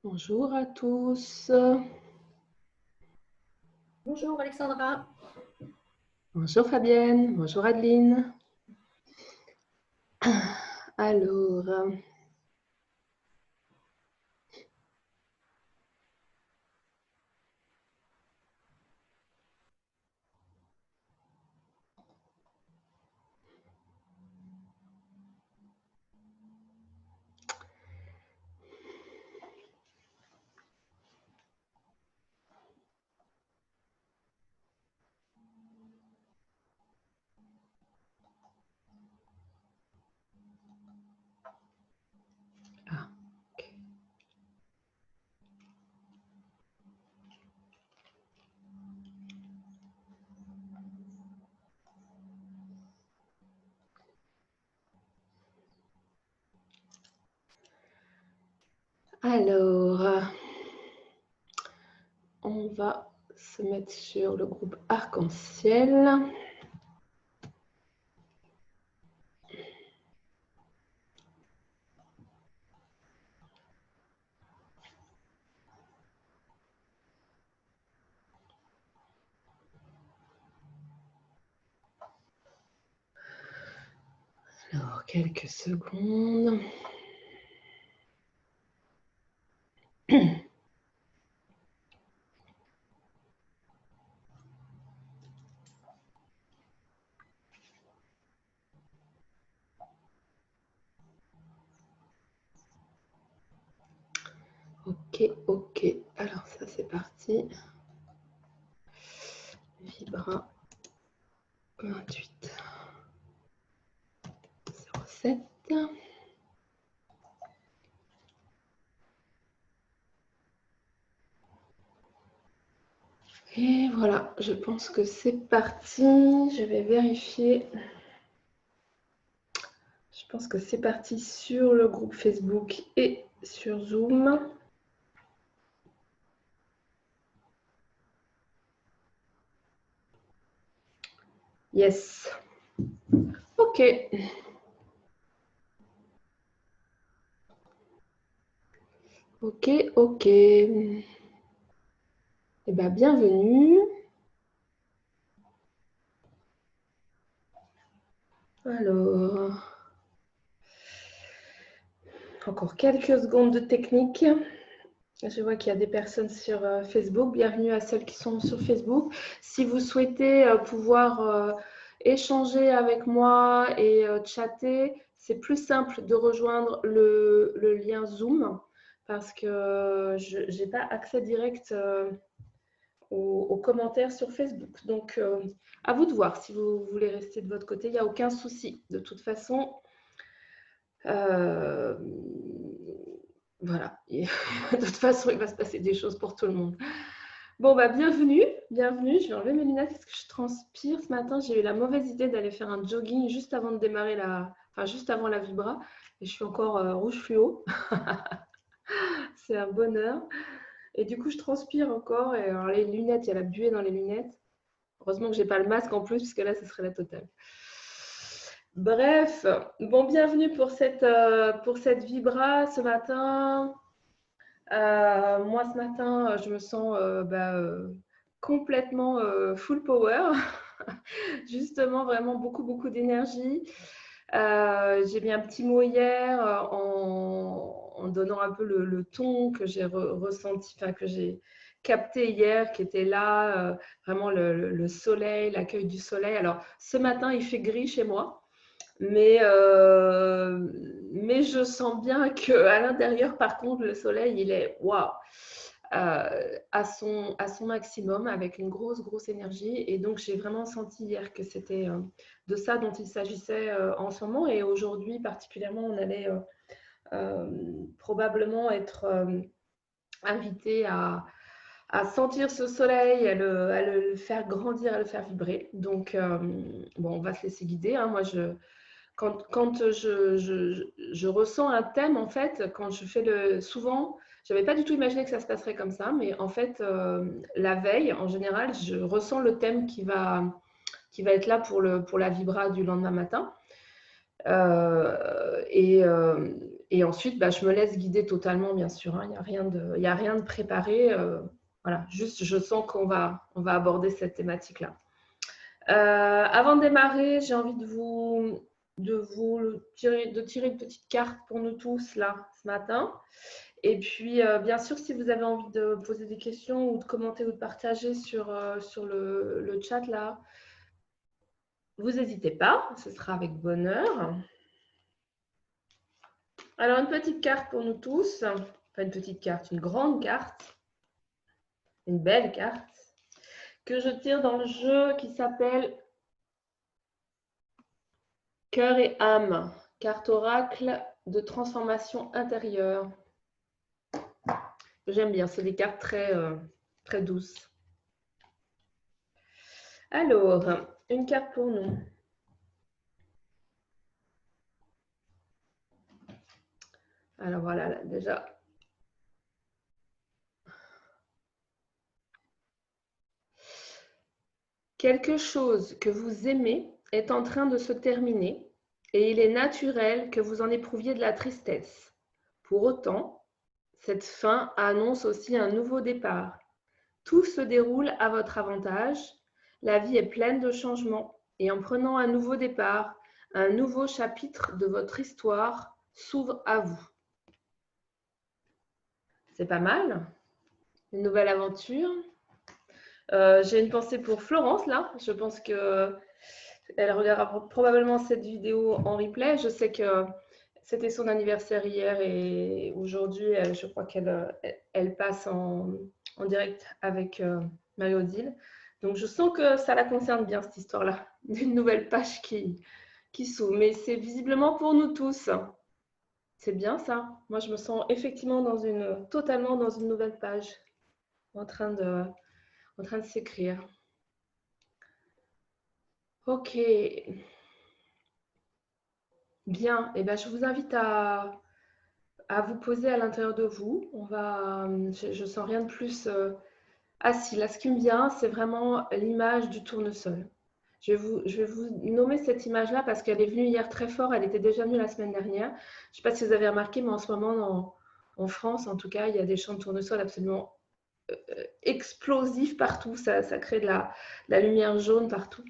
Bonjour à tous. Bonjour Alexandra. Bonjour Fabienne. Bonjour Adeline. Alors, ok. Alors, on va se mettre sur le groupe arc-en-ciel. Alors, quelques secondes. Ok. Alors, ça, c'est parti. Vibra 28 07. Et voilà, je pense que c'est parti. Je vais vérifier. Je pense que c'est parti sur le groupe Facebook et sur Zoom. Yes. Ok. Ok. Eh bien, bienvenue. Alors, encore quelques secondes de technique. Je vois qu'il y a des personnes sur Facebook. Bienvenue à celles qui sont sur Facebook. Si vous souhaitez pouvoir échanger avec moi et chatter, c'est plus simple de rejoindre le lien Zoom parce que je n'ai pas accès direct aux commentaires sur Facebook. Donc, à vous de voir si vous voulez rester de votre côté. Il n'y a aucun souci. De toute façon, voilà. De toute façon, il va se passer des choses pour tout le monde. Bon, bah, bienvenue. Je vais enlever mes lunettes parce que je transpire ce matin. J'ai eu la mauvaise idée d'aller faire un jogging juste avant de démarrer juste avant la vibra. Et je suis encore rouge fluo. C'est un bonheur. Et du coup, je transpire encore. Et alors, les lunettes, il y a la buée dans les lunettes. Heureusement que je n'ai pas le masque en plus, puisque là, ce serait la totale. Bref, bon, bienvenue pour cette vibra ce matin. Moi, ce matin, je me sens complètement full power. Justement, vraiment beaucoup d'énergie. J'ai mis un petit mot hier en donnant un peu le ton que j'ai ressenti, que j'ai capté hier, qui était là, vraiment le soleil, l'accueil du soleil. Alors, ce matin, il fait gris chez moi. Mais je sens bien qu'à l'intérieur, par contre, le soleil, il est waouh, à son maximum, avec une grosse énergie. Et donc, j'ai vraiment senti hier que c'était de ça dont il s'agissait en ce moment. Et aujourd'hui, particulièrement, on allait probablement être invité à sentir ce soleil, à le faire grandir, à le faire vibrer. Donc, bon, on va se laisser guider. Hein. Moi, quand je ressens un thème, en fait, quand je fais souvent, je n'avais pas du tout imaginé que ça se passerait comme ça, mais en fait, la veille, en général, je ressens le thème qui va être là pour la vibra du lendemain matin. Et ensuite, bah, je me laisse guider totalement, bien sûr. Hein. Il n'y a rien de préparé. Voilà, juste, je sens qu'on va aborder cette thématique-là. Avant de démarrer, j'ai envie de tirer une petite carte pour nous tous, là, ce matin. Et puis, bien sûr, si vous avez envie de poser des questions ou de commenter ou de partager sur le chat, là, vous n'hésitez pas, ce sera avec bonheur. Alors, une petite carte pour nous tous. Enfin, une petite carte, une grande carte. Une belle carte que je tire dans le jeu qui s'appelle Cœur et âme. Carte oracle de transformation intérieure. J'aime bien, c'est des cartes très douces. Alors, une carte pour nous. Alors voilà, là, déjà. Quelque chose que vous aimez est en train de se terminer et il est naturel que vous en éprouviez de la tristesse. Pour autant, cette fin annonce aussi un nouveau départ. Tout se déroule à votre avantage. La vie est pleine de changements et en prenant un nouveau départ, un nouveau chapitre de votre histoire s'ouvre à vous. C'est pas mal. Une nouvelle aventure. J'ai une pensée pour Florence là. Je pense qu'elle regardera probablement cette vidéo en replay. Je sais que c'était son anniversaire hier et aujourd'hui, je crois qu'elle passe en direct avec Marie-Odile. Donc, je sens que ça la concerne bien, cette histoire-là, d'une nouvelle page qui s'ouvre. Mais c'est visiblement pour nous tous. C'est bien ça. Moi, je me sens effectivement totalement dans une nouvelle page, en train de s'écrire. Ok. Bien. Eh bien, je vous invite à vous poser à l'intérieur de vous. Je ne sens rien de plus. Ah si, là, ce qui me vient, c'est vraiment l'image du tournesol. Je vais vous nommer cette image-là parce qu'elle est venue hier très fort. Elle était déjà venue la semaine dernière. Je ne sais pas si vous avez remarqué, mais en ce moment, en France, en tout cas, il y a des champs de tournesol absolument explosifs partout. Ça crée de la lumière jaune partout.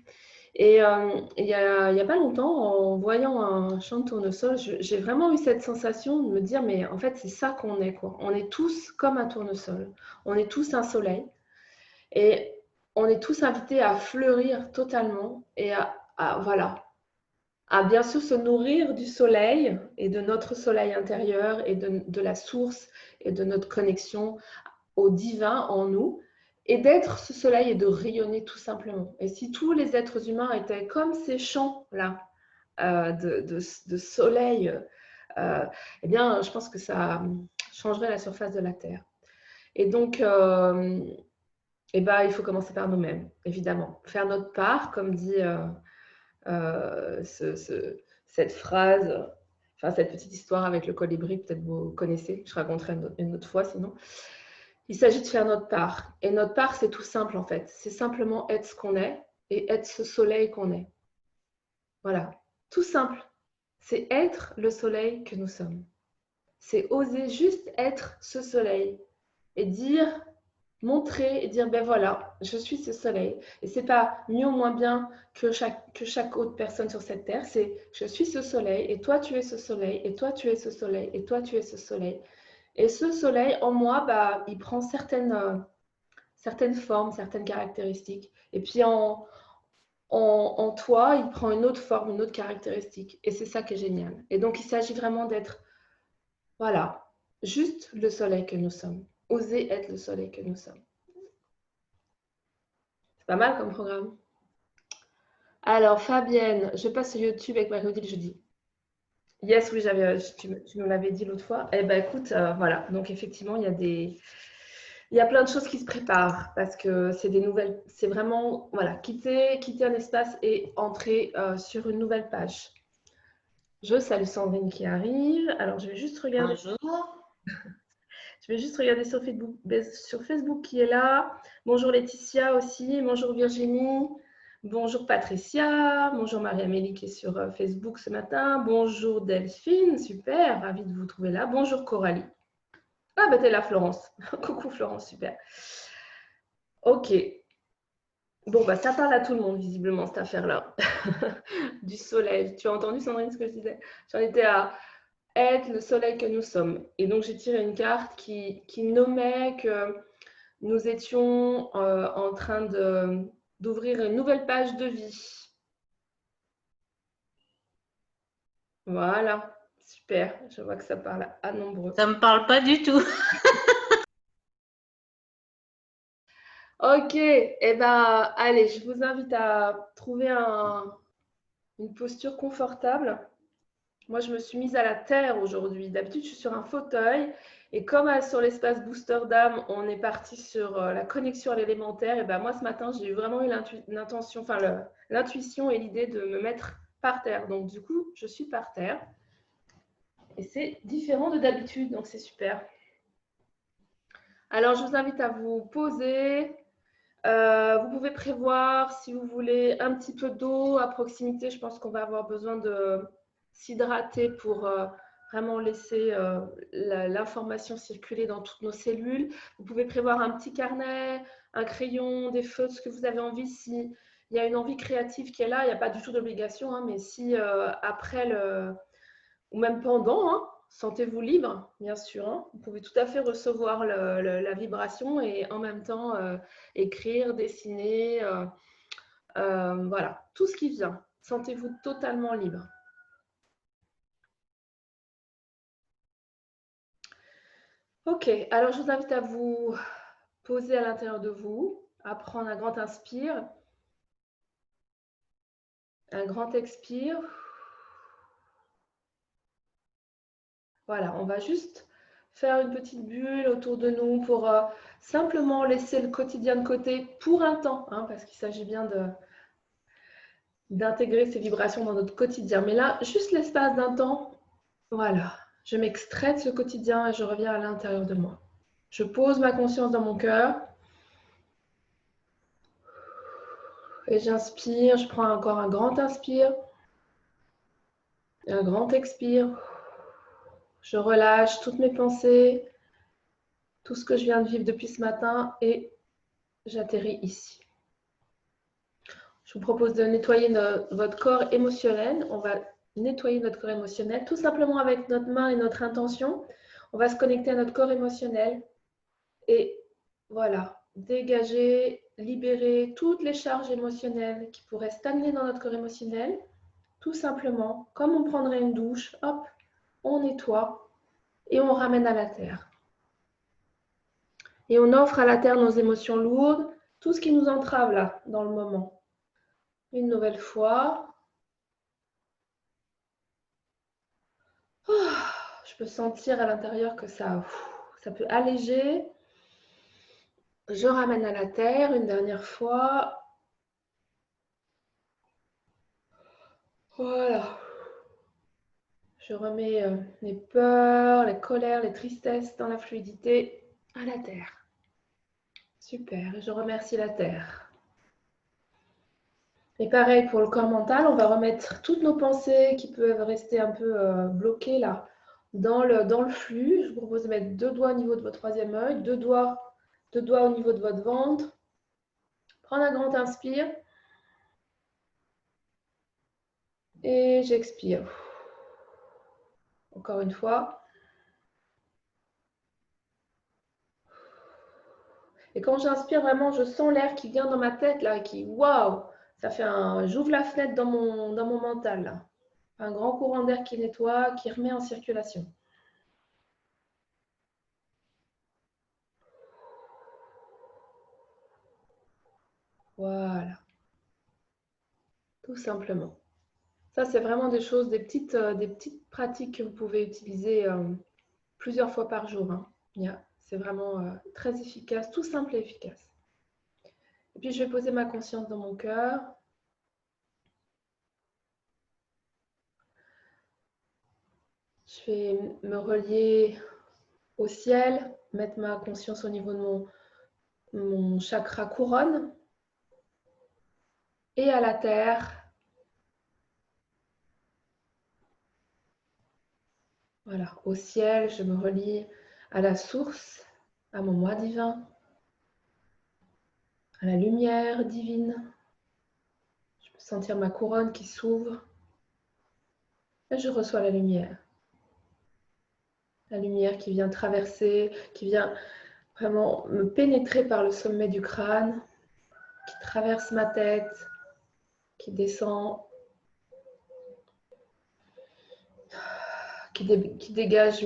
Et il y a pas longtemps, en voyant un champ de tournesol, j'ai vraiment eu cette sensation de me dire, mais en fait, c'est ça qu'on est, quoi. On est tous comme un tournesol. On est tous un soleil. Et on est tous invités à fleurir totalement et voilà, à bien sûr se nourrir du soleil et de notre soleil intérieur et de la source et de notre connexion au divin en nous et d'être ce soleil et de rayonner tout simplement. Et si tous les êtres humains étaient comme ces champs-là de soleil, eh bien, je pense que ça changerait la surface de la Terre. Et donc, eh ben, il faut commencer par nous-mêmes, évidemment. Faire notre part, comme dit cette phrase, enfin cette petite histoire avec le colibri, peut-être vous connaissez, je raconterai une autre fois sinon. Il s'agit de faire notre part. Et notre part, c'est tout simple en fait. C'est simplement être ce qu'on est et être ce soleil qu'on est. Voilà, tout simple. C'est être le soleil que nous sommes. C'est oser juste être ce soleil et dire, montrer et dire, ben voilà, je suis ce soleil. Et c'est pas mieux ou moins bien que chaque autre personne sur cette terre, c'est je suis ce soleil et toi tu es ce soleil et toi tu es ce soleil et toi tu es ce soleil. Et ce soleil en moi, bah, il prend certaines formes, certaines caractéristiques. Et puis en toi, il prend une autre forme, une autre caractéristique. Et c'est ça qui est génial. Et donc, il s'agit vraiment d'être, voilà, juste le soleil que nous sommes. Oser être le soleil que nous sommes. C'est pas mal comme programme. Alors, Fabienne, je passe sur YouTube avec Marie-Odile jeudi. Yes, oui, tu me l'avais dit l'autre fois. Eh bien, écoute, voilà. Donc, effectivement, il y a plein de choses qui se préparent parce que c'est des nouvelles. C'est vraiment, voilà, quitter un espace et entrer sur une nouvelle page. Je salue Sandrine qui arrive. Alors, je vais juste regarder. Bonjour. Je vais juste regarder sur Facebook qui est là. Bonjour Laetitia aussi. Bonjour Virginie. Bonjour Patricia, bonjour Marie-Amélie qui est sur Facebook ce matin, bonjour Delphine, super, ravie de vous trouver là, bonjour Coralie. Ah bah t'es là Florence, coucou Florence, super. Ok, bon bah ça parle à tout le monde visiblement cette affaire-là, du soleil. Tu as entendu Sandrine ce que je disais? J'en étais à être le soleil que nous sommes. Et donc j'ai tiré une carte qui nommait que nous étions en train d'ouvrir une nouvelle page de vie. Voilà, super. Je vois que ça parle à nombreux. Ça ne me parle pas du tout. Ok, eh ben, allez, je vous invite à trouver une posture confortable. Moi, je me suis mise à la terre aujourd'hui. D'habitude, je suis sur un fauteuil. Et comme sur l'espace Booster d'âme, on est parti sur la connexion à l'élémentaire, et ben moi, ce matin, j'ai eu vraiment eu l'intention, enfin l'intuition et l'idée de me mettre par terre. Donc, du coup, je suis par terre. Et c'est différent de d'habitude, donc c'est super. Alors, je vous invite à vous poser. Vous pouvez prévoir, si vous voulez, un petit peu d'eau à proximité. Je pense qu'on va avoir besoin de s'hydrater pour vraiment laisser l'information circuler dans toutes nos cellules. Vous pouvez prévoir un petit carnet, un crayon, des feutres, ce que vous avez envie. S'il y a une envie créative qui est là, il n'y a pas du tout d'obligation, hein, mais si après ou même pendant, hein, sentez-vous libre, bien sûr. Hein. Vous pouvez tout à fait recevoir la vibration et en même temps écrire, dessiner, voilà, tout ce qui vient. Sentez-vous totalement libre. Ok, alors je vous invite à vous poser à l'intérieur de vous, à prendre un grand inspire, un grand expire. Voilà, on va juste faire une petite bulle autour de nous pour simplement laisser le quotidien de côté pour un temps, hein, parce qu'il s'agit bien d'intégrer ces vibrations dans notre quotidien. Mais là, juste l'espace d'un temps, voilà, je m'extrais de ce quotidien et je reviens à l'intérieur de moi. Je pose ma conscience dans mon cœur et j'inspire, je prends encore un grand inspire, un grand expire. Je relâche toutes mes pensées, tout ce que je viens de vivre depuis ce matin et j'atterris ici. Je vous propose de nettoyer votre corps émotionnel. On va nettoyer notre corps émotionnel tout simplement avec notre main et notre intention. On va se connecter à notre corps émotionnel et voilà, dégager, libérer toutes les charges émotionnelles qui pourraient stagner dans notre corps émotionnel. Tout simplement, comme on prendrait une douche, hop, on nettoie et on ramène à la terre. Et on offre à la terre nos émotions lourdes, tout ce qui nous entrave là, dans le moment. Une nouvelle fois. Je peux sentir à l'intérieur que ça peut alléger. Je ramène à la terre une dernière fois. Voilà. Je remets les peurs, les colères, les tristesses dans la fluidité à la terre. Super. Et je remercie la terre. Et pareil pour le corps mental, on va remettre toutes nos pensées qui peuvent rester un peu bloquées là dans le flux. Je vous propose de mettre 2 doigts au niveau de votre troisième œil, 2 doigts au niveau de votre ventre. Prendre un grand inspire. Et j'expire. Encore une fois. Et quand j'inspire, vraiment, je sens l'air qui vient dans ma tête, là, qui, waouh, ça fait un... J'ouvre la fenêtre dans mon mental, là. Un grand courant d'air qui nettoie, qui remet en circulation. Voilà. Tout simplement. Ça, c'est vraiment des choses, des petites pratiques que vous pouvez utiliser plusieurs fois par jour. Hein. C'est vraiment très efficace, tout simple et efficace. Et puis, je vais poser ma conscience dans mon cœur. Je vais me relier au ciel, mettre ma conscience au niveau de mon chakra couronne. et à la terre. Voilà, au ciel, je me relie à la source, à mon moi divin, à la lumière divine. Je peux sentir ma couronne qui s'ouvre et je reçois la lumière. La lumière qui vient traverser, qui vient vraiment me pénétrer par le sommet du crâne, qui traverse ma tête, qui descend, qui dégage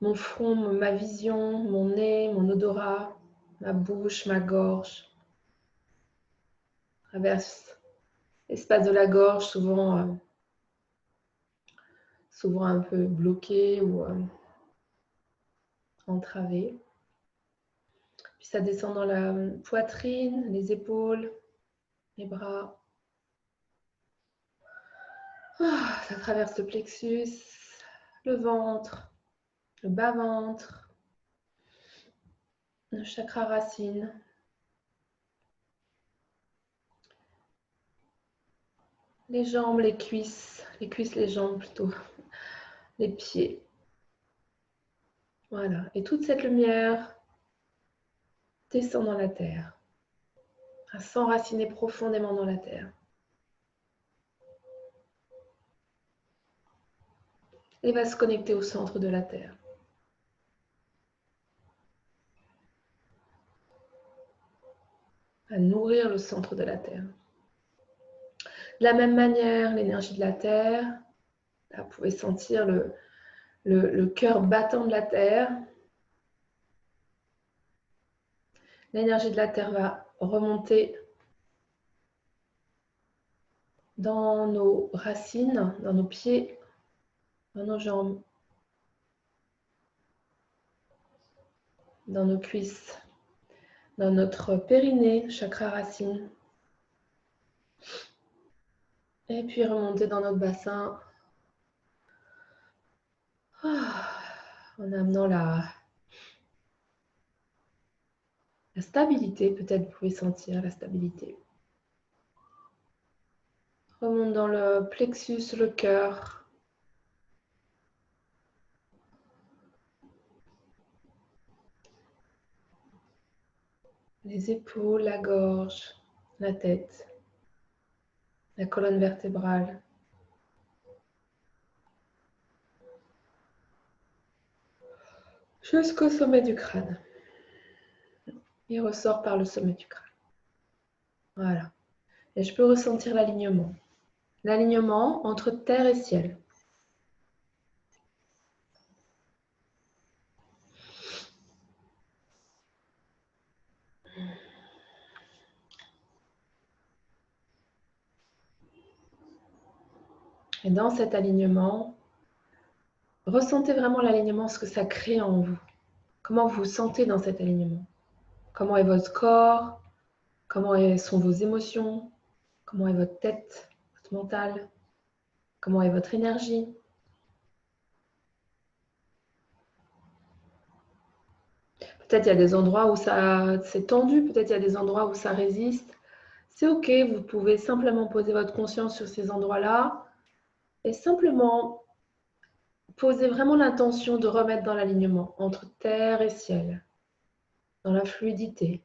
mon front, ma vision, mon nez, mon odorat, ma bouche, ma gorge. Traverse l'espace de la gorge, souvent un peu bloqué ou entravé. Puis ça descend dans la poitrine, les épaules, les bras. Ça traverse le plexus, le ventre, le bas-ventre, le chakra racine. Les jambes, les cuisses, les jambes plutôt, les pieds. Voilà, et toute cette lumière descend dans la terre, à s'enraciner profondément dans la terre. Et va se connecter au centre de la terre. À nourrir le centre de la terre. De la même manière, l'énergie de la terre, là, vous pouvez sentir le cœur battant de la terre. L'énergie de la terre va remonter dans nos racines, dans nos pieds, dans nos jambes, dans nos cuisses, dans notre périnée, chakra racine. Et puis remonter dans notre bassin. En amenant la stabilité, peut-être vous pouvez sentir la stabilité. Remonte dans le plexus, le cœur. Les épaules, la gorge, la tête, la colonne vertébrale. Jusqu'au sommet du crâne. Il ressort par le sommet du crâne. Voilà. Et je peux ressentir l'alignement. L'alignement entre terre et ciel. Et dans cet alignement, ressentez vraiment l'alignement, ce que ça crée en vous. Comment vous vous sentez dans cet alignement? Comment est votre corps? Comment sont vos émotions? Comment est votre tête, votre mental? Comment est votre énergie? Peut-être il y a des endroits où c'est tendu, peut-être il y a des endroits où ça résiste. C'est ok, vous pouvez simplement poser votre conscience sur ces endroits-là et simplement poser vraiment l'intention de remettre dans l'alignement entre terre et ciel, dans la fluidité.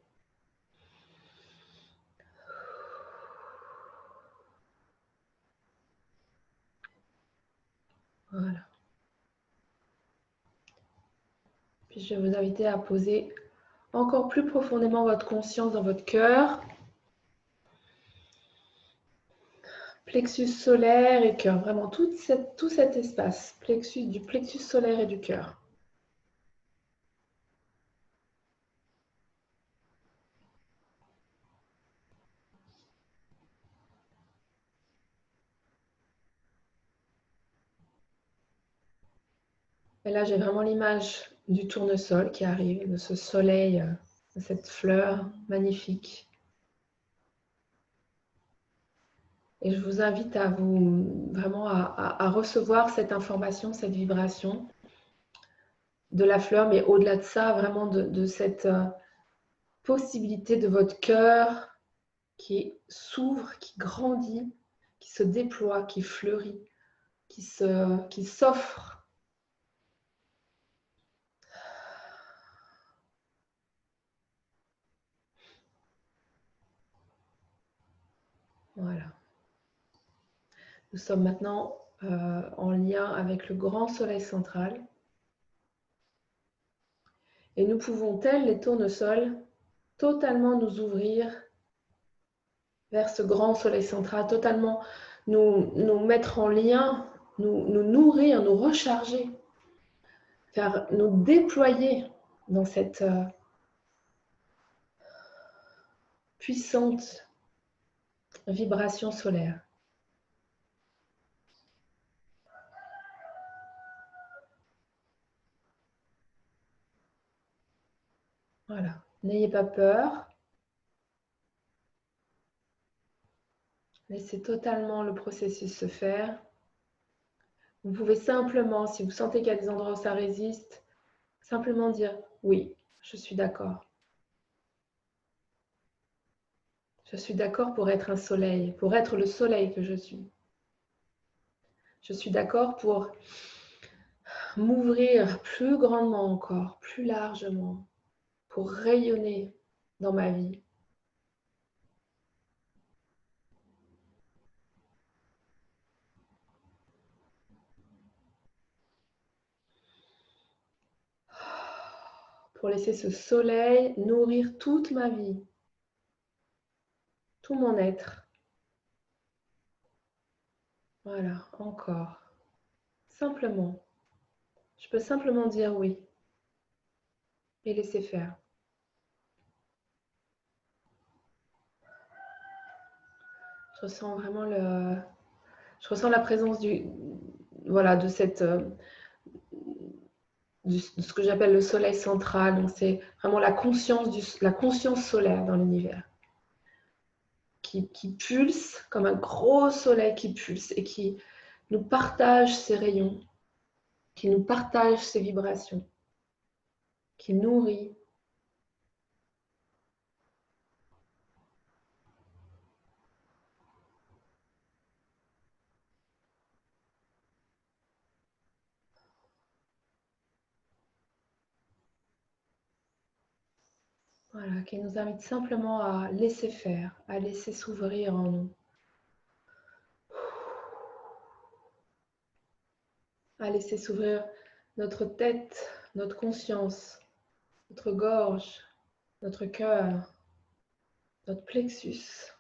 Voilà. Puis je vais vous inviter à poser encore plus profondément votre conscience dans votre cœur. Plexus solaire et cœur, vraiment tout cet espace, du plexus solaire et du cœur. Et là, j'ai vraiment l'image du tournesol qui arrive, de ce soleil, de cette fleur magnifique. Et je vous invite à vraiment à recevoir cette information, cette vibration de la fleur, mais au-delà de ça, vraiment de cette possibilité de votre cœur qui s'ouvre, qui grandit, qui se déploie, qui fleurit, qui s'offre. Voilà. Nous sommes maintenant en lien avec le grand soleil central. Et nous pouvons, tels les tournesols, totalement nous ouvrir vers ce grand soleil central, totalement nous mettre en lien, nous nourrir, nous recharger, faire nous déployer dans cette puissante vibration solaire. Voilà, n'ayez pas peur. Laissez totalement le processus se faire. Vous pouvez simplement, si vous sentez qu'il y a des endroits où ça résiste, simplement dire oui, je suis d'accord. Je suis d'accord pour être un soleil, pour être le soleil que je suis. Je suis d'accord pour m'ouvrir plus grandement encore, plus largement, pour rayonner dans ma vie. Pour laisser ce soleil nourrir toute ma vie, tout mon être. Voilà, encore. Simplement. Je peux simplement dire oui et laisser faire. Je ressens vraiment je ressens la présence voilà, de cette, de ce que j'appelle le soleil central. Donc c'est vraiment la conscience solaire dans l'univers qui pulse comme un gros soleil qui pulse et qui nous partage ses rayons, qui nous partage ses vibrations, qui nourrit. Voilà, qui nous invite simplement à laisser faire, à laisser s'ouvrir en nous. À laisser s'ouvrir notre tête, notre conscience, notre gorge, notre cœur, notre plexus,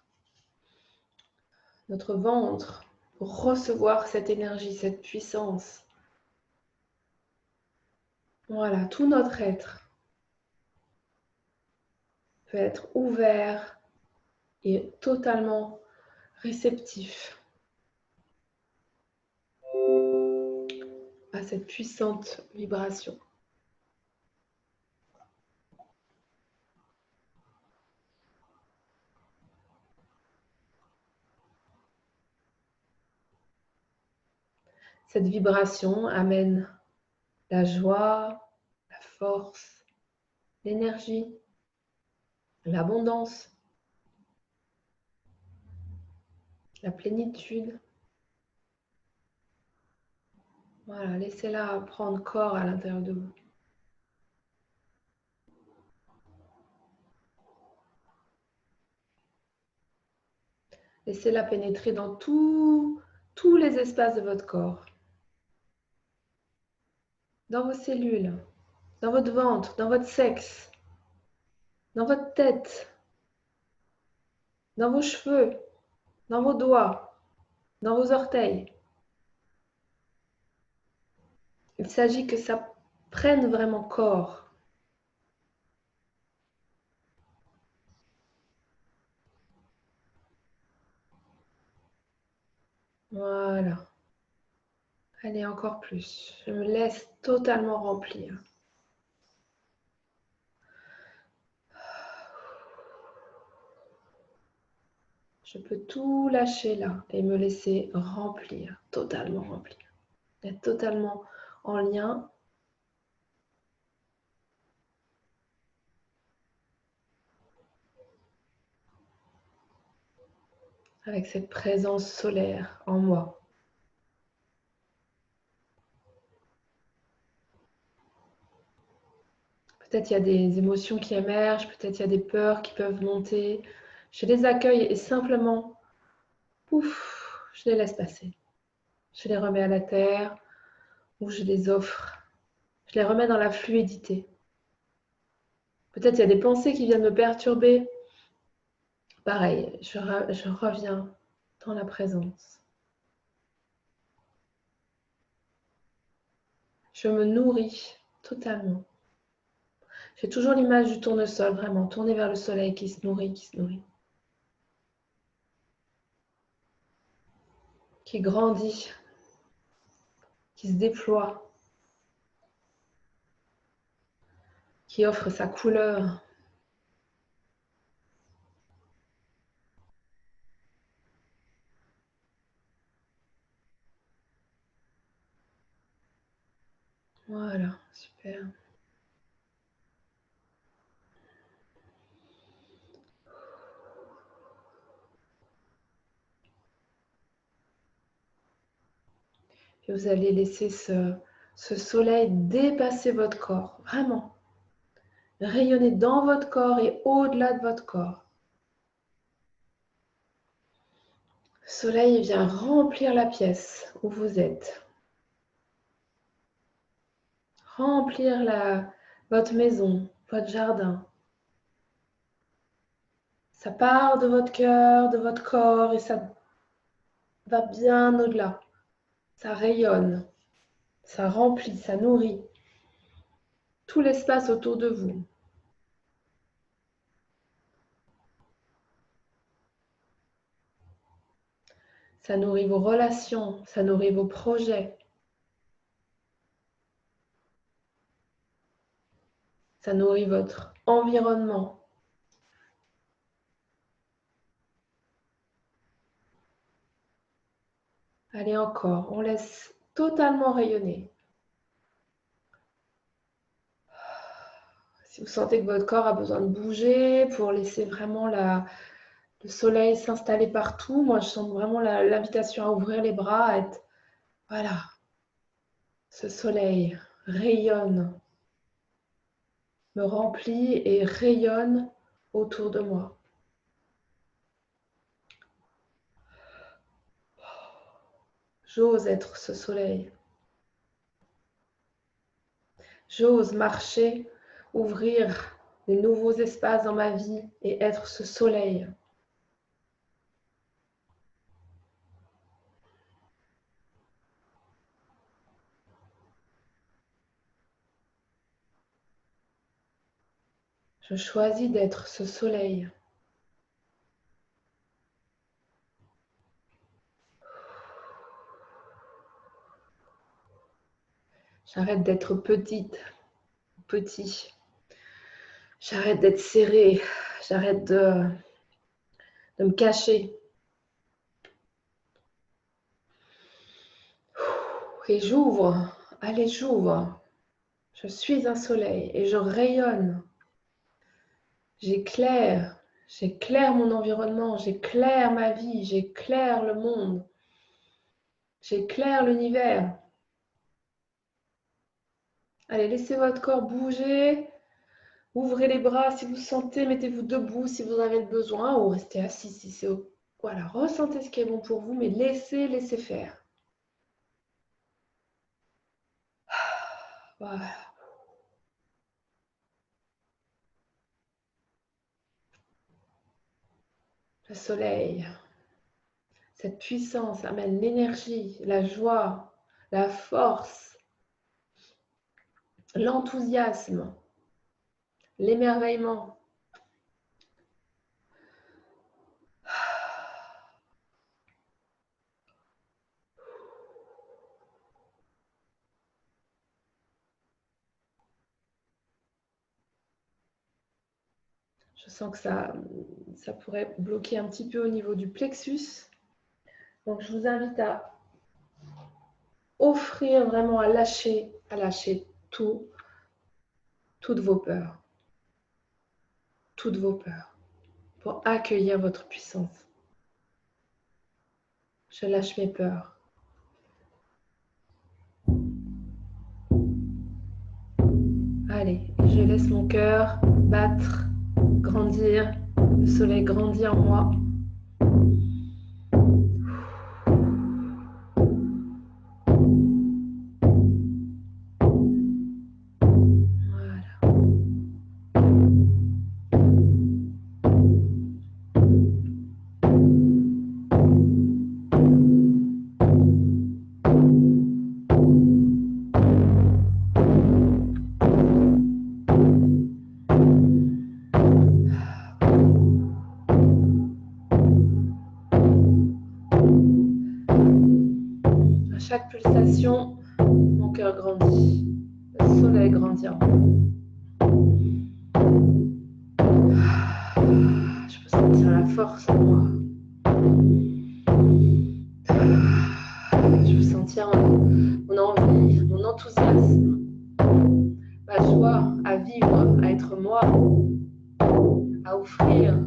notre ventre, pour recevoir cette énergie, cette puissance. Voilà, tout notre être peut être ouvert et totalement réceptif à cette puissante vibration. Cette vibration amène la joie, la force, l'énergie, l'abondance, la plénitude. Voilà, laissez-la prendre corps à l'intérieur de vous. Laissez-la pénétrer dans tous les espaces de votre corps. Dans vos cellules, dans votre ventre, dans votre sexe, dans votre tête, dans vos cheveux, dans vos doigts, dans vos orteils. Il s'agit que ça prenne vraiment corps. Voilà. Allez, encore plus. Je me laisse totalement remplir. Je peux tout lâcher là et me laisser remplir, totalement remplir. Être totalement en lien avec cette présence solaire en moi. Peut-être il y a des émotions qui émergent, peut-être il y a des peurs qui peuvent monter. Je les accueille et simplement, pouf, je les laisse passer. Je les remets à la terre ou je les offre. Je les remets dans la fluidité. Peut-être il y a des pensées qui viennent me perturber. Pareil, je reviens dans la présence. Je me nourris totalement. J'ai toujours l'image du tournesol, vraiment, tourné vers le soleil qui se nourrit, qui grandit, qui se déploie, qui offre sa couleur. Voilà, super. Et vous allez laisser ce soleil dépasser votre corps, vraiment. Rayonner dans votre corps et au-delà de votre corps. Le soleil vient remplir la pièce où vous êtes. Remplir votre maison, votre jardin. Ça part de votre cœur, de votre corps et ça va bien au-delà. Ça rayonne, ça remplit, ça nourrit tout l'espace autour de vous. Ça nourrit vos relations, ça nourrit vos projets. Ça nourrit votre environnement. Allez encore, on laisse totalement rayonner. Si vous sentez que votre corps a besoin de bouger pour laisser vraiment le soleil s'installer partout, moi je sens vraiment l'invitation à ouvrir les bras, à être, voilà, ce soleil rayonne, me remplit et rayonne autour de moi. J'ose être ce soleil. J'ose marcher, ouvrir de nouveaux espaces dans ma vie et être ce soleil. Je choisis d'être ce soleil. J'arrête d'être petite, petit. J'arrête d'être serrée. J'arrête de me cacher. Et j'ouvre. Allez, j'ouvre. Je suis un soleil et je rayonne. J'éclaire. J'éclaire mon environnement. J'éclaire ma vie. J'éclaire le monde. J'éclaire l'univers. Allez, laissez votre corps bouger. Ouvrez les bras si vous sentez. Mettez-vous debout si vous en avez le besoin ou restez assis si c'est... Voilà, ressentez ce qui est bon pour vous, mais laissez faire. Voilà. Le soleil, cette puissance amène l'énergie, la joie, la force, l'enthousiasme, l'émerveillement. Je sens que ça pourrait bloquer un petit peu au niveau du plexus. Donc, je vous invite à offrir vraiment à lâcher tout, toutes vos peurs, pour accueillir votre puissance. Je lâche mes peurs. Allez, je laisse mon cœur battre, grandir. Le soleil grandit en moi. À chaque pulsation, mon cœur grandit. Le soleil grandit en moi. Je peux sentir la force en moi. Je peux sentir mon envie, mon enthousiasme, ma joie à vivre, à être moi, à offrir.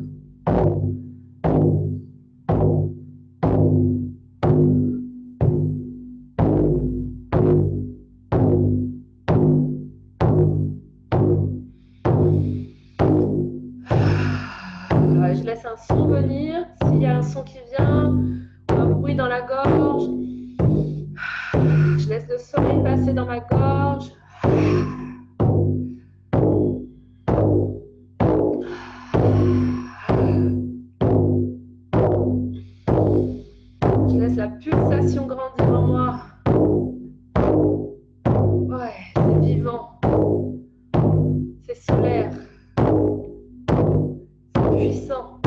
Je laisse un son venir. S'il y a un son qui vient, ou un bruit dans la gorge, je laisse le soleil passer dans ma gorge. Je laisse la pulsation grandir en moi. Ouais, c'est vivant. C'est solaire. C'est puissant.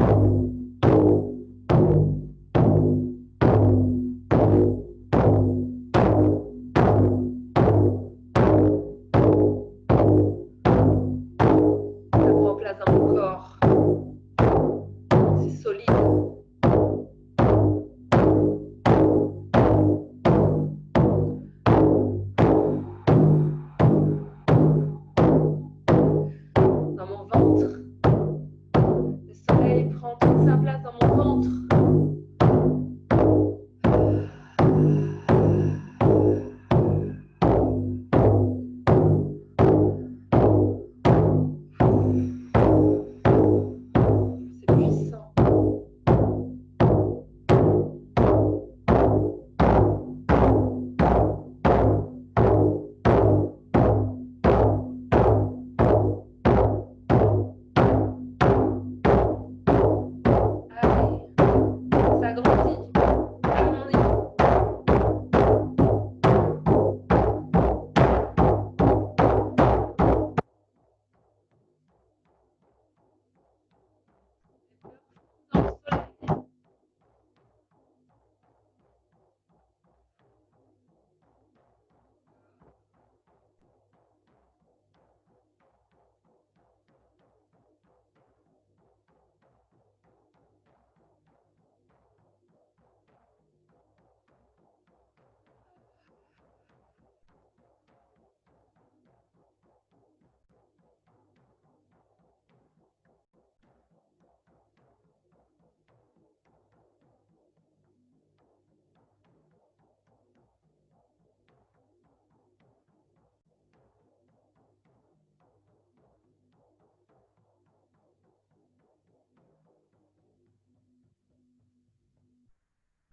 Ça prend place dans mon corps. C'est solide. Dans mon ventre. Le soleil prend toute sa place dans mon ventre. C'est puissant. Allez, ça grandit. Ça grandit. Dans le soleil.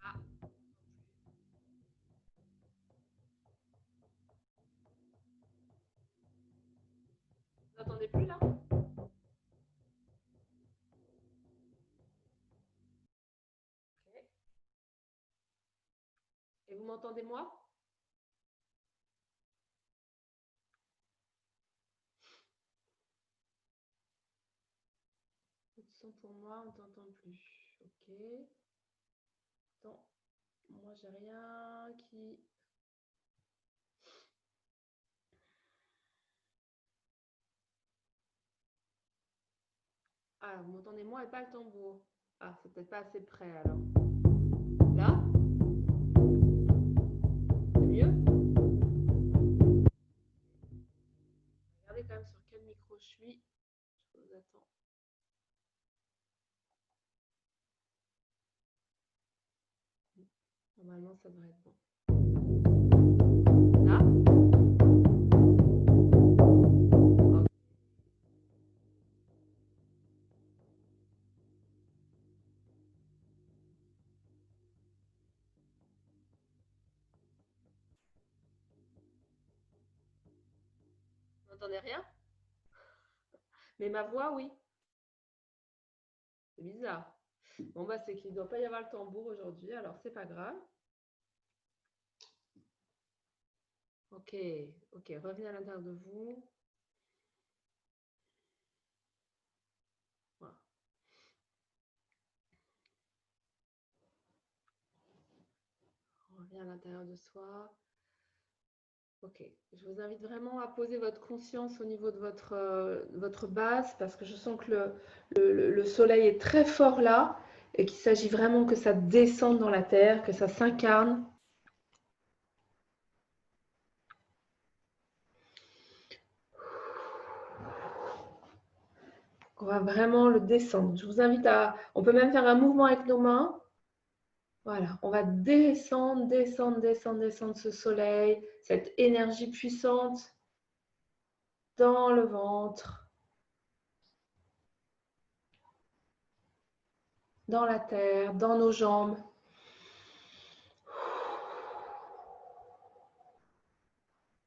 Ah, vous n'entendez plus là? Ok. Et vous m'entendez moi? Peu de son pour moi, on t'entend plus. Ok. Attends, moi j'ai rien qui. Ah, vous m'entendez moi et pas le tambour. Ah, c'est peut-être pas assez près alors. Là? C'est mieux? Regardez quand même sur quel micro je suis. Je vous attends. Normalement, ça devrait être bon. Là. Vous n'entendez rien? Mais ma voix, oui. C'est bizarre. Bon, bah, c'est qu'il ne doit pas y avoir le tambour aujourd'hui, alors c'est pas grave. Ok, ok, revenez à l'intérieur de vous. Voilà. On revient à l'intérieur de soi. Ok, je vous invite vraiment à poser votre conscience au niveau de votre base parce que je sens que le soleil est très fort là et qu'il s'agit vraiment que ça descende dans la terre, que ça s'incarne. On va vraiment le descendre. Je vous invite à... On peut même faire un mouvement avec nos mains. Voilà, on va descendre, descendre, descendre, descendre ce soleil, cette énergie puissante dans le ventre, dans la terre, dans nos jambes.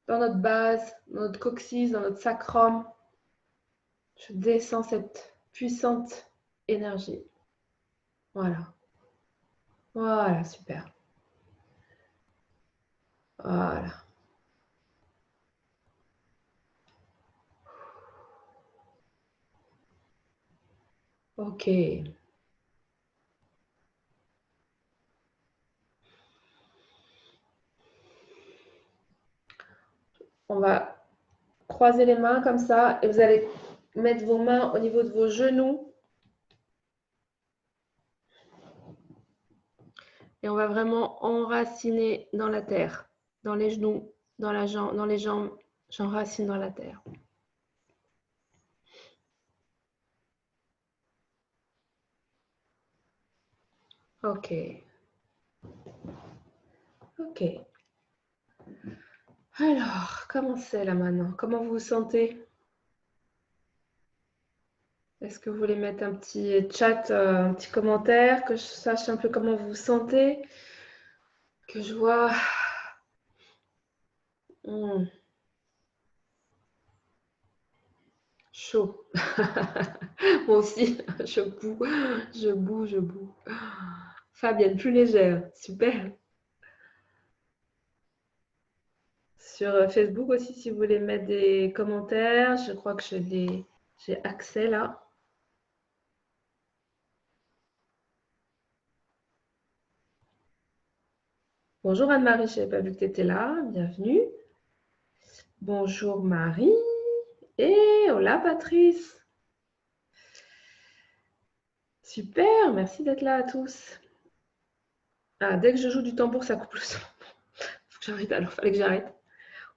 Dans notre base, dans notre coccyx, dans notre sacrum. Je descends cette puissante énergie. Voilà. Voilà, super. Voilà. Ok. On va croiser les mains comme ça et vous allez mettre vos mains au niveau de vos genoux. Et on va vraiment enraciner dans la terre, dans les genoux, dans les jambes. J'enracine dans la terre. Ok. Ok. Alors, comment c'est là maintenant? Comment vous vous sentez? Est-ce que vous voulez mettre un petit chat, un petit commentaire, que je sache un peu comment vous vous sentez? Que je vois. Chaud. Moi aussi, je boue, je boue, je boue. Fabienne, plus légère. Super. Sur Facebook aussi, si vous voulez mettre des commentaires, je crois que j'ai accès là. Bonjour Anne-Marie, je n'avais pas vu que tu étais là. Bienvenue. Bonjour Marie. Et hola Patrice. Super, merci d'être là à tous. Ah, dès que je joue du tambour, ça coupe le son. Faut que j'arrête, alors fallait que j'arrête.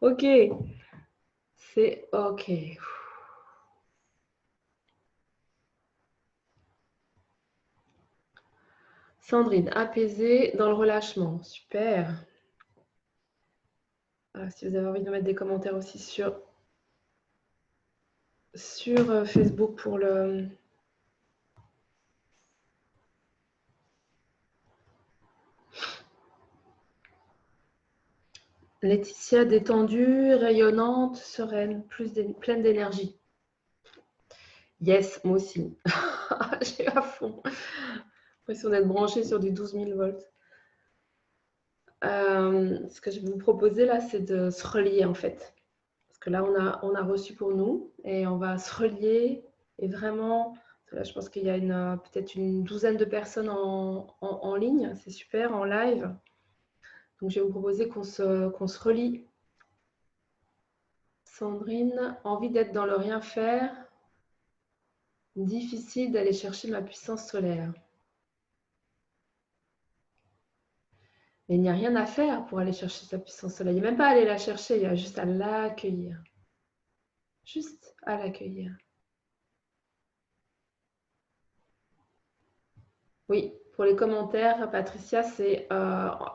Ok, c'est ok. Sandrine, apaisée dans le relâchement. Super. Voilà, si vous avez envie de mettre des commentaires aussi sur Facebook pour le... Laetitia, détendue, rayonnante, sereine, pleine d'énergie. Yes, moi aussi. J'ai à fond. L'impression d'être branchée sur du 12 000 volts. Ce que je vais vous proposer là, c'est de se relier en fait. Parce que là, on a reçu pour nous et on va se relier et vraiment, là, je pense qu'il y a peut-être une douzaine de personnes en ligne. C'est super, en live. Donc, je vais vous proposer qu'on se relie. Sandrine, envie d'être dans le rien faire. Difficile d'aller chercher ma puissance solaire. Mais il n'y a rien à faire pour aller chercher sa puissance solaire. Il n'y a même pas à aller la chercher, il y a juste à l'accueillir. Juste à l'accueillir. Oui, Pour les commentaires, Patricia, c'est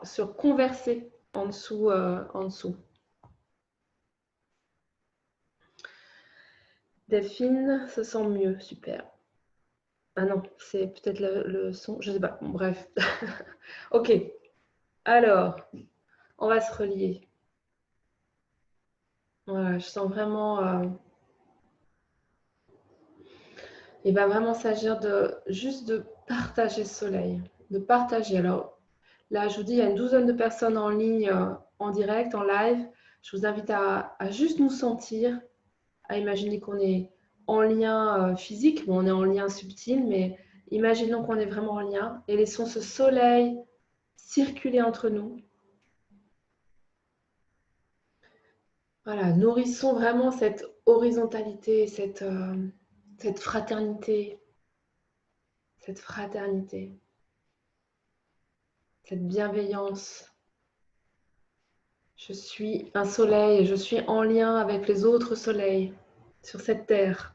sur converser en dessous. Delphine se sent mieux, super. Ah non, c'est peut-être le son, je ne sais pas. Bon, bref. Ok, alors, on va se relier. Voilà, je sens vraiment... il va vraiment s'agir de juste de partager ce soleil, de partager. Alors là, je vous dis, il y a une douzaine de personnes en ligne, en direct, en live. Je vous invite à juste nous sentir, à imaginer qu'on est en lien physique. Bon, on est en lien subtil, mais imaginons qu'on est vraiment en lien et laissons ce soleil circuler entre nous. Voilà, nourrissons vraiment cette horizontalité, cette fraternité, cette bienveillance. Je suis un soleil et je suis en lien avec les autres soleils sur cette terre.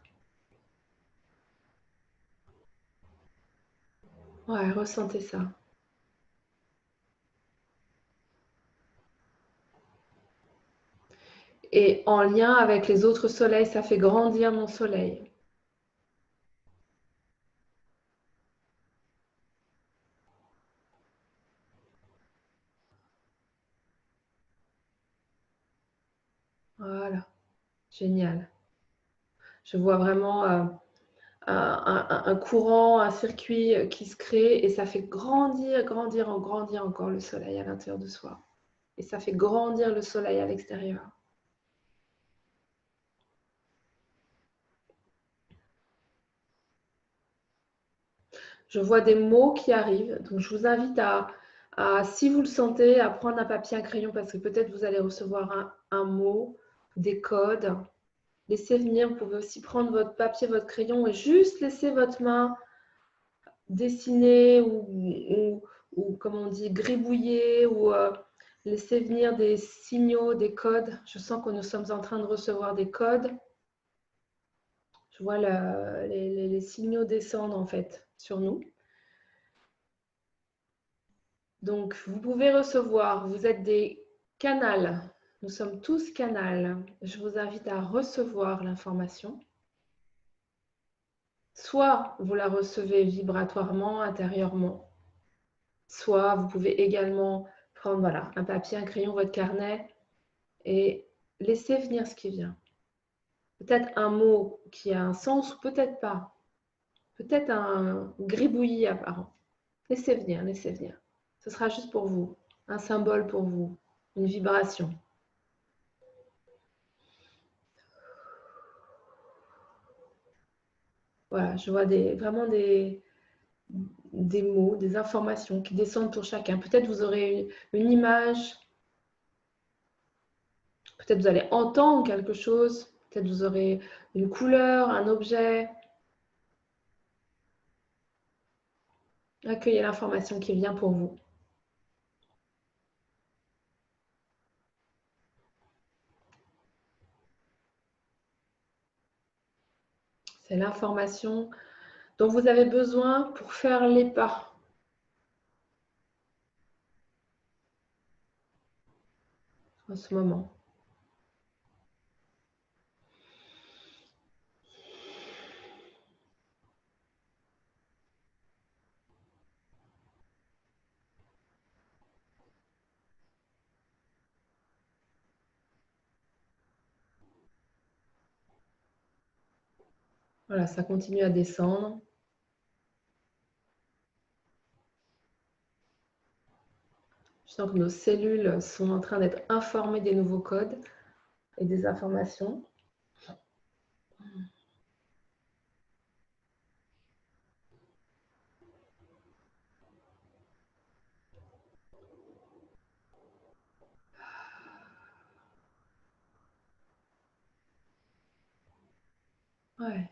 Ouais, ressentez ça. Et en lien avec les autres soleils, ça fait grandir mon soleil. Voilà, génial. Je vois vraiment un courant, un circuit qui se crée et ça fait grandir encore le soleil à l'intérieur de soi. Et ça fait grandir le soleil à l'extérieur. Je vois des mots qui arrivent, donc je vous invite si vous le sentez, à prendre un papier, un crayon, parce que peut-être vous allez recevoir un mot, des codes. Laissez venir, vous pouvez aussi prendre votre papier, votre crayon et juste laisser votre main dessiner ou comme on dit, gribouiller ou laisser venir des signaux, des codes. Je sens que nous sommes en train de recevoir des codes. Je vois les signaux descendre en fait sur nous. Donc, vous pouvez recevoir, vous êtes des canals. Nous sommes tous canals. Je vous invite à recevoir l'information. Soit vous la recevez vibratoirement, intérieurement, soit vous pouvez également prendre voilà, un papier, un crayon, votre carnet et laisser venir ce qui vient. Peut-être un mot qui a un sens ou peut-être pas. Peut-être un gribouillis apparent. Laissez venir, laissez venir. Ce sera juste pour vous, un symbole pour vous, une vibration. Voilà, je vois vraiment des mots, des informations qui descendent pour chacun. Peut-être vous aurez une image, peut-être vous allez entendre quelque chose, peut-être vous aurez une couleur, un objet. Accueillez l'information qui vient pour vous. C'est l'information dont vous avez besoin pour faire les pas. En ce moment. Voilà, ça continue à descendre. Je sens que nos cellules sont en train d'être informées des nouveaux codes et des informations. Ouais.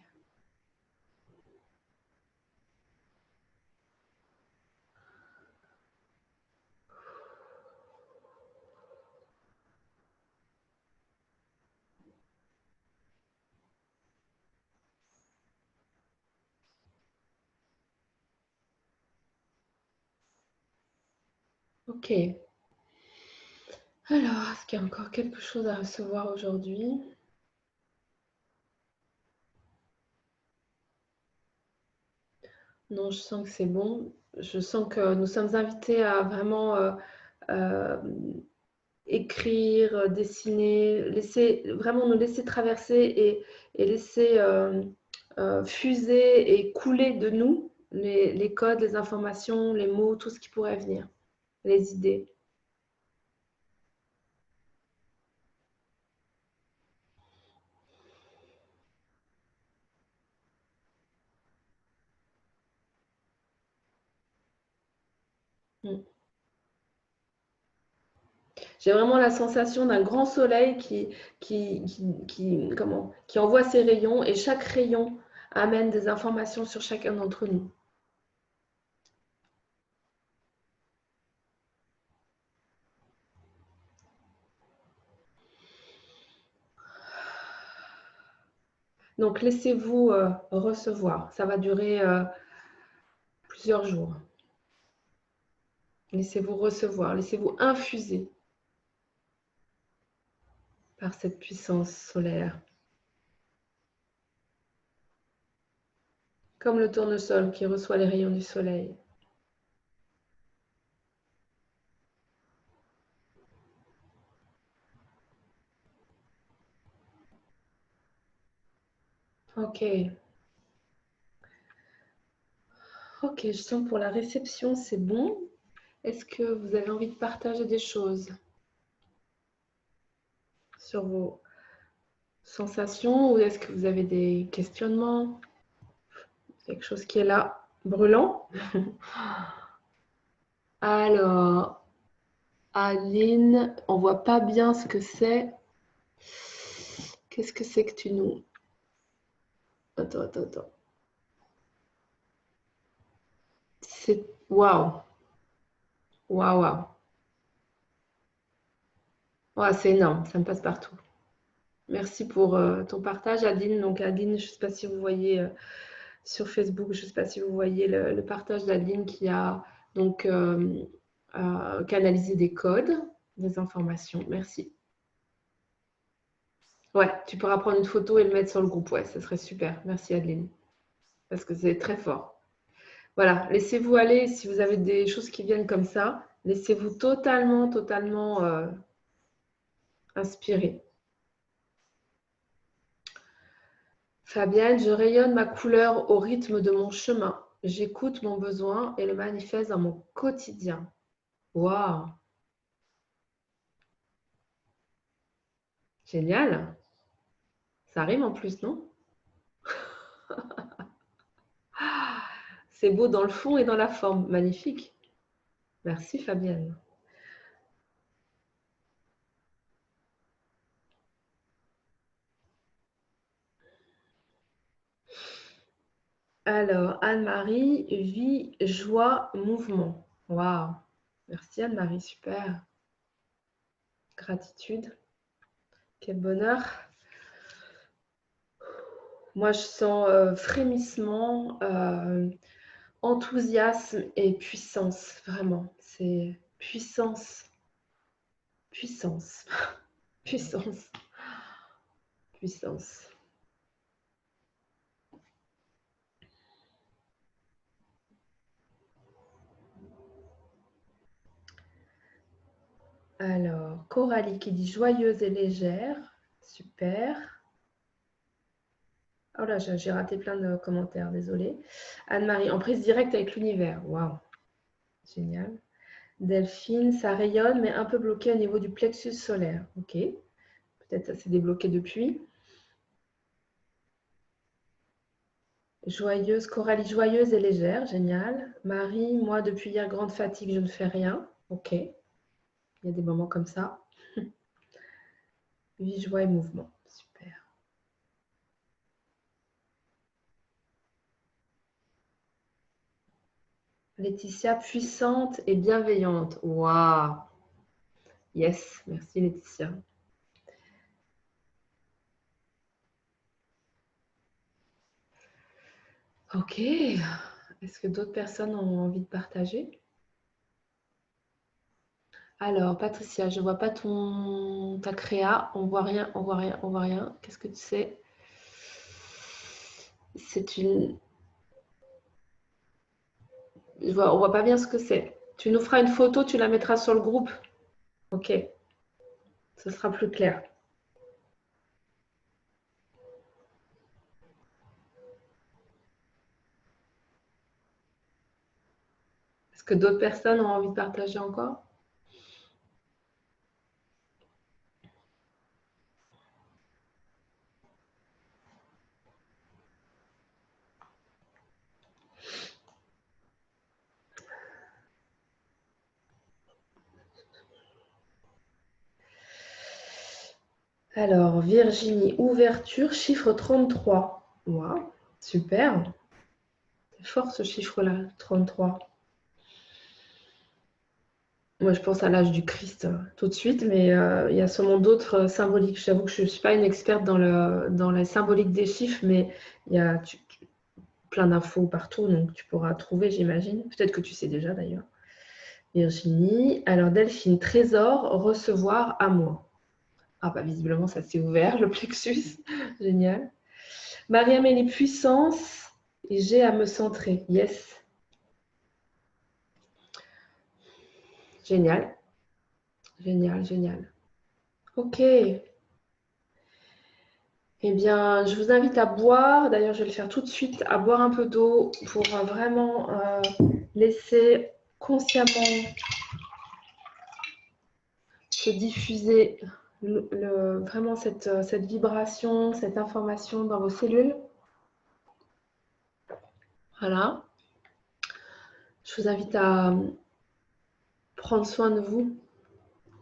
Ok. Alors, est-ce qu'il y a encore quelque chose à recevoir aujourd'hui? Non, je sens que c'est bon. Je sens que nous sommes invités à vraiment euh, écrire, dessiner, vraiment nous laisser traverser et laisser fuser et couler de nous les codes, les informations, les mots, tout ce qui pourrait venir, les idées. Mm. J'ai vraiment la sensation d'un grand soleil qui envoie ses rayons et chaque rayon amène des informations sur chacun d'entre nous. Donc laissez-vous recevoir. Ça va durer plusieurs jours. Laissez-vous recevoir, laissez-vous infuser par cette puissance solaire. Comme le tournesol qui reçoit les rayons du soleil. Ok. Ok, je sens que pour la réception, c'est bon. Est-ce que vous avez envie de partager des choses sur vos sensations ou est-ce que vous avez des questionnements? Quelque chose qui est là, brûlant. Alors, Aline, on voit pas bien ce que c'est. Qu'est-ce que c'est que tu nous... Attends. C'est... Waouh. Waouh. Ouais, c'est énorme, ça me passe partout. Merci pour ton partage, Adeline. Donc, Adeline, je ne sais pas si vous voyez sur Facebook, je ne sais pas si vous voyez le partage d'Adeline qui a donc canalisé des codes, des informations. Merci. Ouais, tu pourras prendre une photo et le mettre sur le groupe. Ouais, ça serait super. Merci, Adeline. Parce que c'est très fort. Voilà, laissez-vous aller. Si vous avez des choses qui viennent comme ça, laissez-vous totalement inspirer. Fabienne, je rayonne ma couleur au rythme de mon chemin. J'écoute mon besoin et le manifeste dans mon quotidien. Waouh, génial. Ça rime en plus, non? C'est beau dans le fond et dans la forme. Magnifique. Merci, Fabienne. Alors, Anne-Marie, vie, joie, mouvement. Waouh. Merci, Anne-Marie. Super. Gratitude. Quel bonheur. Moi, je sens frémissement, enthousiasme et puissance. Vraiment. C'est puissance. Puissance. Puissance. Puissance. Alors, Coralie qui dit joyeuse et légère. Super. Oh là, j'ai raté plein de commentaires, désolée. Anne-Marie, en prise directe avec l'univers. Waouh, génial. Delphine, ça rayonne, mais un peu bloqué au niveau du plexus solaire. Ok, peut-être ça s'est débloqué depuis. Joyeuse, Coralie, joyeuse et légère, génial. Marie, moi, depuis hier, grande fatigue, je ne fais rien. Ok, il y a des moments comme ça. Vie, joie et mouvement. Super. Laetitia, puissante et bienveillante. Waouh. Yes, merci Laetitia. Ok. Est-ce que d'autres personnes ont envie de partager? Alors, Patricia, je ne vois pas ta créa. On voit rien, on voit rien, on voit rien. Qu'est-ce que tu sais? C'est une... On voit pas bien ce que c'est. Tu nous feras une photo, tu la mettras sur le groupe. Ok, ce sera plus clair. Est-ce que d'autres personnes ont envie de partager encore? Alors, Virginie, ouverture, chiffre 33. Wow, super. C'est fort ce chiffre-là, 33. Moi, je pense à l'âge du Christ tout de suite, mais il y a sûrement d'autres symboliques. J'avoue que je ne suis pas une experte dans la symbolique des chiffres, mais il y a plein d'infos partout, donc tu pourras trouver, j'imagine. Peut-être que tu sais déjà d'ailleurs. Virginie. Alors, Delphine, trésor, recevoir, à moi. Ah, bah visiblement, ça s'est ouvert, le plexus. Génial. Marie-Amélie, puissance, et j'ai à me centrer. Yes. Génial. Génial, génial. Ok. Eh bien, je vous invite à boire. D'ailleurs, je vais le faire tout de suite, à boire un peu d'eau pour vraiment laisser consciemment se diffuser vraiment cette vibration, cette information dans vos cellules. Voilà. Je vous invite à prendre soin de vous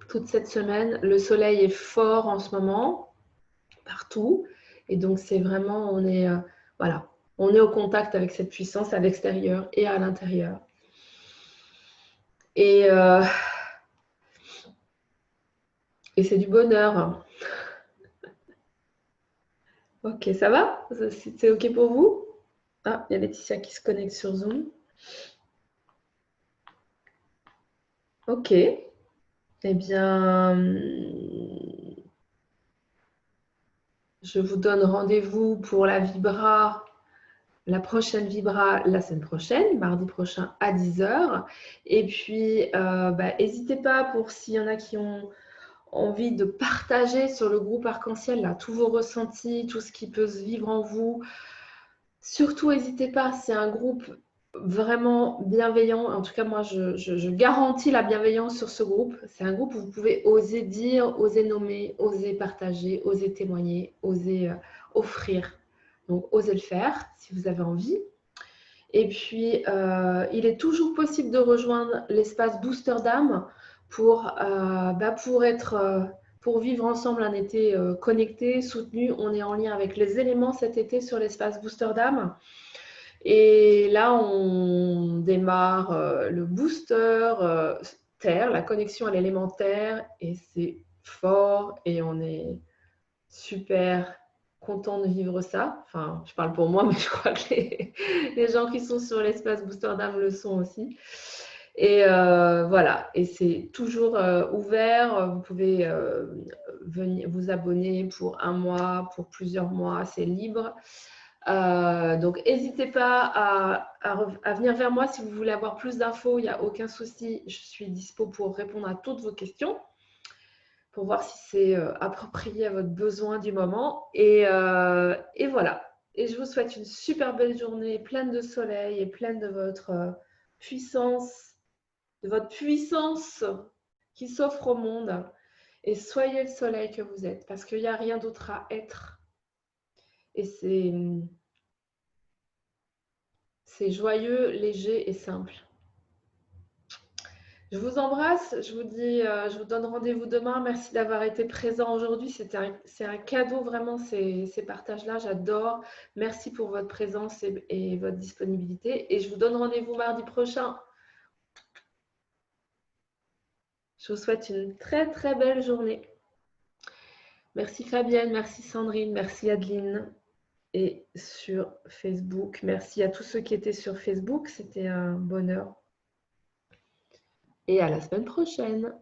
toute cette semaine. Le soleil est fort en ce moment, partout. Et donc, c'est vraiment, voilà, on est au contact avec cette puissance à l'extérieur et à l'intérieur. Et c'est du bonheur. Ok, ça va? C'est ok pour vous? Ah, il y a Laetitia qui se connecte sur Zoom. Ok. Eh bien, je vous donne rendez-vous pour la Vibra, la prochaine Vibra la semaine prochaine, mardi prochain à 10 h. Et puis, n'hésitez pas pour s'il y en a qui ont envie de partager sur le groupe Arc-en-Ciel là, tous vos ressentis, tout ce qui peut se vivre en vous. Surtout, n'hésitez pas, c'est un groupe vraiment bienveillant. En tout cas, moi, je garantis la bienveillance sur ce groupe. C'est un groupe où vous pouvez oser dire, oser nommer, oser partager, oser témoigner, oser offrir. Donc, osez le faire si vous avez envie. Et puis, il est toujours possible de rejoindre l'espace Booster d'âme pour vivre ensemble un été connecté, soutenu. On est en lien avec les éléments cet été sur l'espace Booster d'âme. Et là, on démarre le booster terre, la connexion à l'élémentaire, et c'est fort et on est super content de vivre ça. Enfin, je parle pour moi, mais je crois que les gens qui sont sur l'espace Booster d'âme le sont aussi. Et voilà, et c'est toujours ouvert. Vous pouvez venir vous abonner pour 1 mois, pour plusieurs mois, c'est libre. Donc, n'hésitez pas à venir vers moi si vous voulez avoir plus d'infos. Il n'y a aucun souci. Je suis dispo pour répondre à toutes vos questions, pour voir si c'est approprié à votre besoin du moment. Et voilà. Et je vous souhaite une super belle journée, pleine de soleil et pleine de votre puissance qui s'offre au monde. Et soyez le soleil que vous êtes, parce qu'il n'y a rien d'autre à être. Et c'est joyeux, léger et simple. Je vous embrasse, je vous donne rendez-vous demain. Merci d'avoir été présent aujourd'hui. C'est un cadeau vraiment ces partages-là, j'adore. Merci pour votre présence et votre disponibilité. Et je vous donne rendez-vous mardi prochain. Je vous souhaite une très très belle journée. Merci Fabienne, merci Sandrine, merci Adeline. Et sur Facebook, merci à tous ceux qui étaient sur Facebook. C'était un bonheur. Et à la semaine prochaine.